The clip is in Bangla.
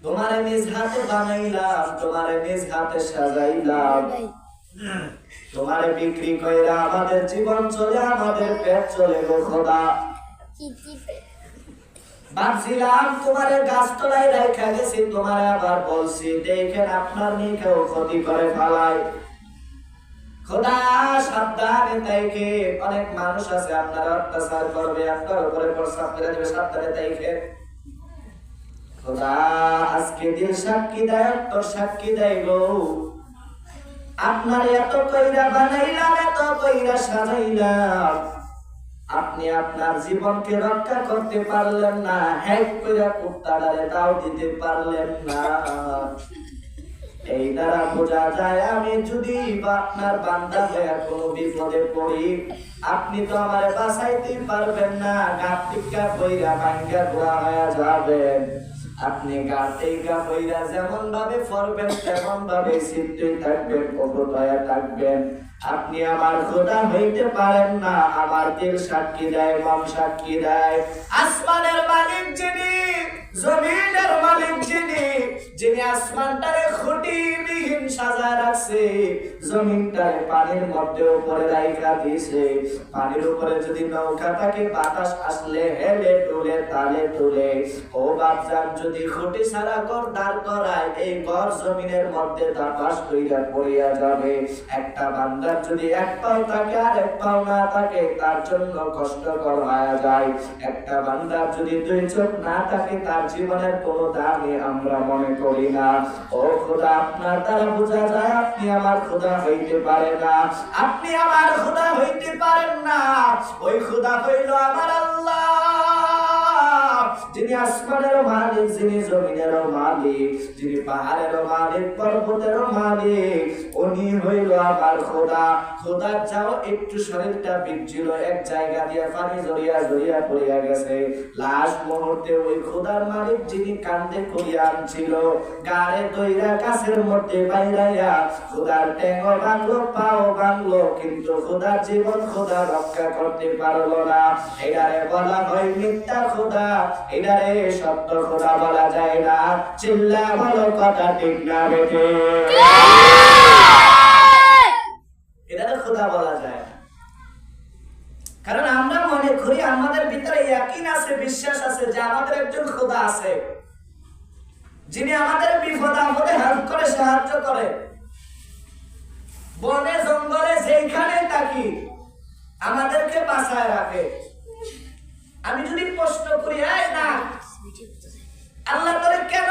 তোমারে নিজ হাতে বানাইলাম, তোমারে নিজ হাতে সাজাইলাম, তোমারে বিক্রি কইরা আমাদের জীবন চলে, আমাদের পেট চলে গো খোদা। ভাবছিলাম তোমারে গাছতলায় রাখা গেছি, তোমারে আবার বলছি দেখেন আপনার নিয়ে কেউ ক্ষতি করে ফেলায়। খোদা সাবধানে তাইকে, অনেক মানুষ আছে আপনারা অত্যাচার করবে, আপনার উপরে প্রস্তাব করে দেবে, সাবধানে তাইকে। খোদা আজকে দিন সাক্ষী দেয়, তোর সাক্ষী দেয় গো, আপনার এত কইরা বানাইলাম, এত কইরা সাজাইলাম, আপনি আপনার জীবনকে রক্ষা করতে পারলেন না, হ্যাক কইরা কুত্তাটারে তাও দিতে পারলেন না। এই দ্বারা বোঝা যায় আমি যদি আপনার বান্দা হয়ে কোনো বিপদে পড়ি, আপনি তো আমার বাঁচাইতে পারবেন না, গাছ টিকা কইরা ভাঙ্গা গোড়া হয়ে যাবেন। আপনি গাতেইকা কইরা যেমন ভাবে পড়বেন তেমন ভাবে সিদ্ধই থাকবেন, কবুল হয়ে থাকবেন। আপনি আমার খোদা হইতে পারেন না, আমার দিল সাক্ষী দেয়, মন সাক্ষী দেয়। আসমানের মালিক যিনি, জমিনের মালিক যিনি, যিনি আসমানটারে খুঁটিবিহীন সাজায় রাখছে, জমিনটারে পানির মধ্যে উপরে রাইখা দিয়েছে। পানির উপরে যদি নৌকা থাকে, বাতাস আসলে হেলে তুলে তালে তুলে। ও বাপজান, যদি খুঁটি ছাড়া ঘর দাঁড় করায়, এই ঘর জমিনের মধ্যে দাপাস কইরা পড়িয়া যাবে। একটা বান্দার যদি এক পাও থাকে আর এক পাও না থাকে, তার জন্য কষ্টকর হয়ে যায়। একটা বান্দার যদি দুই চোখ না থাকে, তার জীবনের কোনো দামই আমরা মনে করি না। ও খোদা, আপনার দ্বারা বোঝা যায় আপনি আমার খোদা হইতে পারে না, আপনি আমার খোদা হইতে পারেন না। ওই খোদা হইল আমার আল্লাহ, যিনি আসমানেরও মালিক, যিনি জমিনেরও মালিক, যিনি পাহাড়েরও মালিক, পর্বতেরও মালিক, উনি হইল আমার খোদা। খোদা যাও একটু শরীরটা বিচ্ছিল, এক জায়গা দিয়ে পানি জড়িয়া জড়িয়া পড়িয়া গেছে। লাস্ট মুহূর্তে ওই খোদার মালিক যিনি কান্দে করিয়া আনছিল, গাড়ে দইরা কাছের মধ্যে বাইরাইয়া খোদার টেঙ্গো ভাঙলো, পাও ভাঙলো, কিন্তু খোদার জীবন খোদা রক্ষা করতে পারলো না। এটারে বলা হয় মিথ্যা খোদা, এটারে সত্য খোদা বলা যায় না। চিল্লা বলো কথা ঠিক না বেঠে? এটারে খোদা বলা যায় না, কারণ আমরা মনে করি আমাদের ভিতরে ইয়াকিন আছে, বিশ্বাস আছে যে আমাদের একজন খোদা আছে, যিনি আমাদের বিপদ আপদে হেল্প করে, সাহায্য করে। বনে জঙ্গলে যেখানে থাকি আমাদেরকে বাঁচায় রাখে। আমি যদি প্রশ্ন করি, এই না আল্লাহ তোরে কেন